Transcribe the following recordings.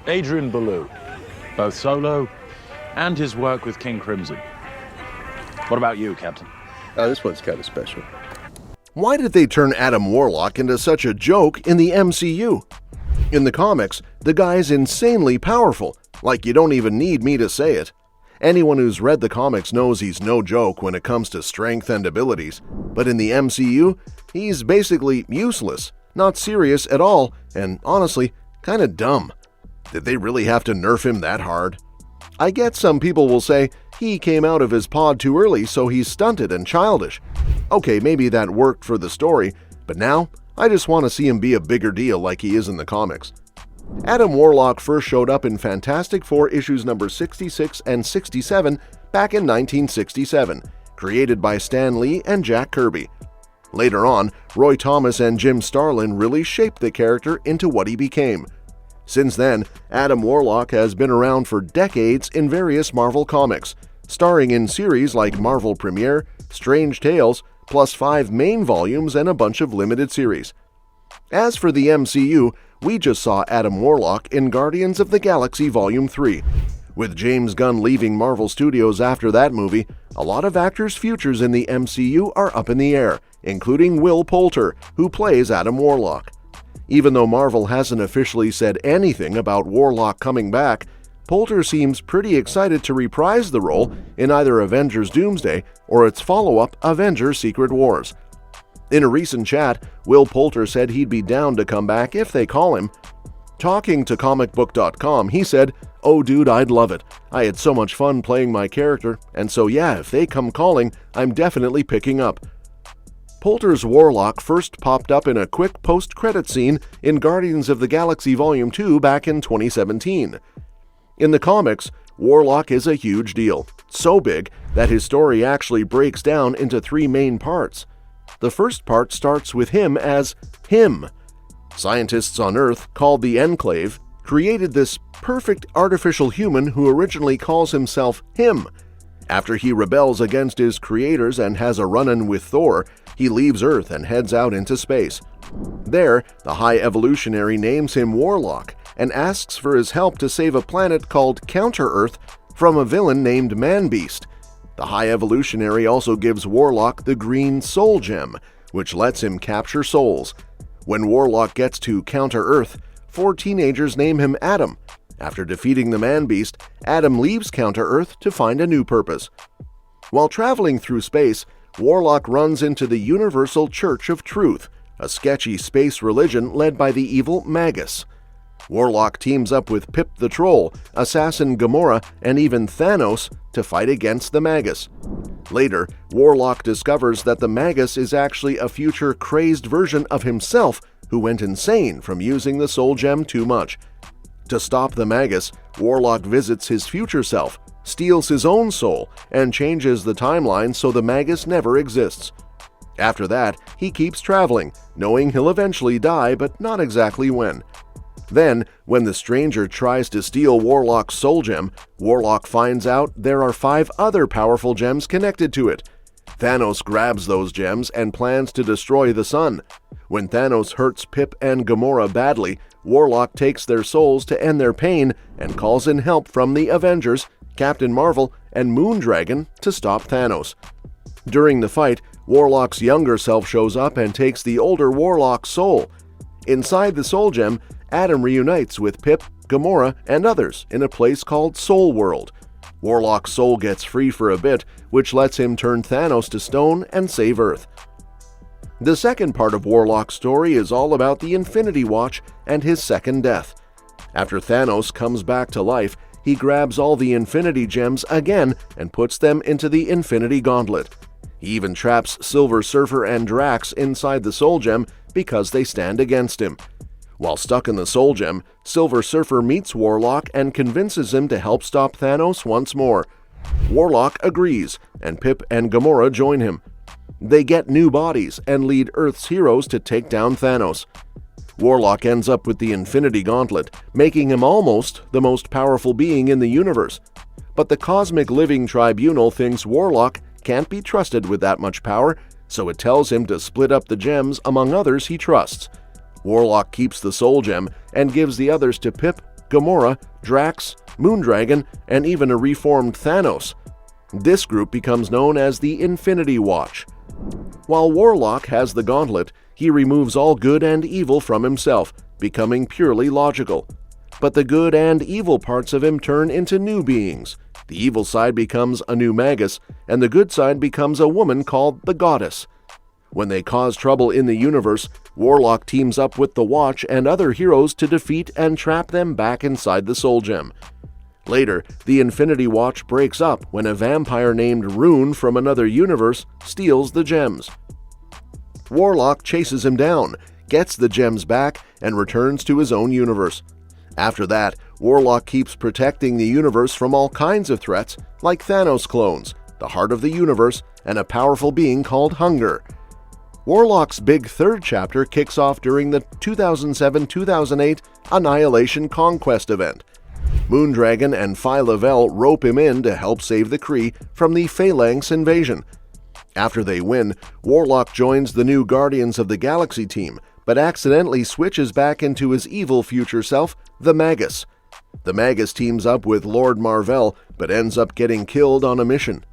Adrian Belew, both solo and his work with King Crimson. What about you, Captain? This one's kind of special. Why did they turn Adam Warlock into such a joke in the MCU? In the comics, the guy's insanely powerful, like you don't even need me to say it. Anyone who's read the comics knows he's no joke when it comes to strength and abilities, but in the MCU, he's basically useless, not serious at all, and honestly, kinda dumb. Did they really have to nerf him that hard? I get some people will say he came out of his pod too early, so he's stunted and childish. Okay, maybe that worked for the story, but now I just want to see him be a bigger deal like he is in the comics. Adam Warlock first showed up in Fantastic Four issues number 66 and 67 back in 1967, created by Stan Lee and Jack Kirby. Later on, Roy Thomas and Jim Starlin really shaped the character into what he became. Since then, Adam Warlock has been around for decades in various Marvel comics, starring in series like Marvel Premiere, Strange Tales, plus 5 main volumes and a bunch of limited series. As for the MCU, we just saw Adam Warlock in Guardians of the Galaxy Volume 3. With James Gunn leaving Marvel Studios after that movie, a lot of actors' futures in the MCU are up in the air, including Will Poulter, who plays Adam Warlock. Even though Marvel hasn't officially said anything about Warlock coming back, Poulter seems pretty excited to reprise the role in either Avengers Doomsday or its follow-up Avengers Secret Wars. In a recent chat, Will Poulter said he'd be down to come back if they call him. Talking to comicbook.com, he said, "Oh dude, I'd love it. I had so much fun playing my character, and so yeah, if they come calling, I'm definitely picking up." Poulter's Warlock first popped up in a quick post-credit scene in Guardians of the Galaxy Volume 2 back in 2017. In the comics, Warlock is a huge deal, so big that his story actually breaks down into 3 main parts. The first part starts with him as him. Scientists on Earth, called the Enclave, created this perfect artificial human who originally calls himself him. After he rebels against his creators and has a run-in with Thor, he leaves Earth and heads out into space. There, the High Evolutionary names him Warlock and asks for his help to save a planet called Counter-Earth from a villain named Man-Beast. The High Evolutionary also gives Warlock the green Soul Gem, which lets him capture souls. When Warlock gets to Counter-Earth, 4 teenagers name him Adam. After defeating the Man-Beast, Adam leaves Counter-Earth to find a new purpose. While traveling through space, Warlock runs into the Universal Church of Truth, a sketchy space religion led by the evil Magus. Warlock teams up with Pip the Troll, Assassin Gamora, and even Thanos to fight against the Magus. Later, Warlock discovers that the Magus is actually a future crazed version of himself who went insane from using the Soul Gem too much. To stop the Magus, Warlock visits his future self, steals his own soul, and changes the timeline so the Magus never exists. After that, he keeps traveling, knowing he'll eventually die, but not exactly when. Then, when the Stranger tries to steal Warlock's Soul Gem, Warlock finds out there are 5 other powerful gems connected to it. Thanos grabs those gems and plans to destroy the sun. When Thanos hurts Pip and Gamora badly, Warlock takes their souls to end their pain and calls in help from the Avengers, Captain Marvel, and Moondragon to stop Thanos. During the fight, Warlock's younger self shows up and takes the older Warlock's soul. Inside the Soul Gem, Adam reunites with Pip, Gamora, and others in a place called Soul World. Warlock's soul gets free for a bit, which lets him turn Thanos to stone and save Earth. The second part of Warlock's story is all about the Infinity Watch and his second death. After Thanos comes back to life, he grabs all the Infinity Gems again and puts them into the Infinity Gauntlet. He even traps Silver Surfer and Drax inside the Soul Gem because they stand against him. While stuck in the Soul Gem, Silver Surfer meets Warlock and convinces him to help stop Thanos once more. Warlock agrees, and Pip and Gamora join him. They get new bodies and lead Earth's heroes to take down Thanos. Warlock ends up with the Infinity Gauntlet, making him almost the most powerful being in the universe. But the Cosmic Living Tribunal thinks Warlock can't be trusted with that much power, so it tells him to split up the gems among others he trusts. Warlock keeps the Soul Gem and gives the others to Pip, Gamora, Drax, Moondragon, and even a reformed Thanos. This group becomes known as the Infinity Watch. While Warlock has the gauntlet, he removes all good and evil from himself, becoming purely logical. But the good and evil parts of him turn into new beings. The evil side becomes a new Magus, and the good side becomes a woman called the Goddess. When they cause trouble in the universe, Warlock teams up with the Watch and other heroes to defeat and trap them back inside the Soul Gem. Later, the Infinity Watch breaks up when a vampire named Rune from another universe steals the gems. Warlock chases him down, gets the gems back, and returns to his own universe. After that, Warlock keeps protecting the universe from all kinds of threats, like Thanos clones, the heart of the universe, and a powerful being called Hunger. Warlock's big third chapter kicks off during the 2007-2008 Annihilation Conquest event. Moondragon and Phyla-Vell rope him in to help save the Kree from the Phalanx invasion. After they win, Warlock joins the new Guardians of the Galaxy team, but accidentally switches back into his evil future self, the Magus. The Magus teams up with Lord Mar-Vell, but ends up getting killed on a mission.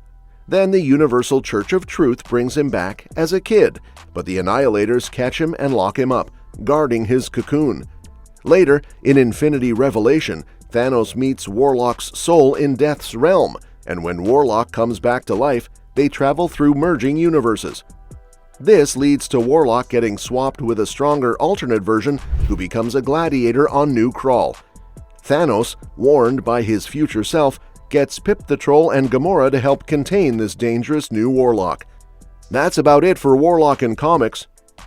Then the Universal Church of Truth brings him back as a kid, but the Annihilators catch him and lock him up, guarding his cocoon. Later, in Infinity Revelation, Thanos meets Warlock's soul in Death's realm, and when Warlock comes back to life, they travel through merging universes. This leads to Warlock getting swapped with a stronger alternate version who becomes a gladiator on New Krawl. Thanos, warned by his future self, gets Pip the Troll and Gamora to help contain this dangerous new Warlock. That's about it for Warlock in comics.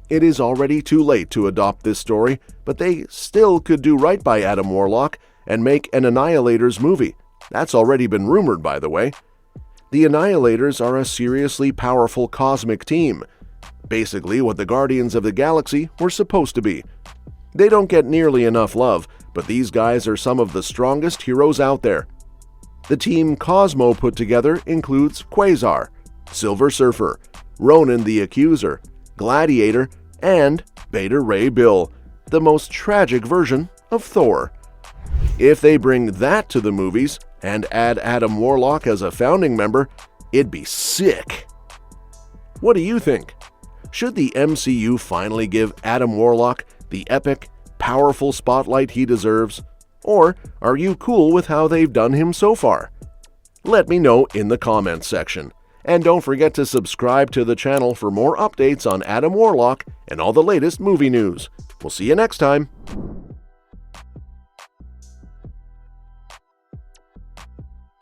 It is already too late to adopt this story, but they still could do right by Adam Warlock and make an Annihilators movie. That's already been rumored, by the way. The Annihilators are a seriously powerful cosmic team. Basically what the Guardians of the Galaxy were supposed to be. They don't get nearly enough love, but these guys are some of the strongest heroes out there. The team Cosmo put together includes Quasar, Silver Surfer, Ronan the Accuser, Gladiator, and Beta Ray Bill, the most tragic version of Thor. If they bring that to the movies and add Adam Warlock as a founding member, it'd be sick. What do you think? Should the MCU finally give Adam Warlock the epic, powerful spotlight he deserves? Or are you cool with how they've done him so far? Let me know in the comments section. And don't forget to subscribe to the channel for more updates on Adam Warlock and all the latest movie news. We'll see you next time.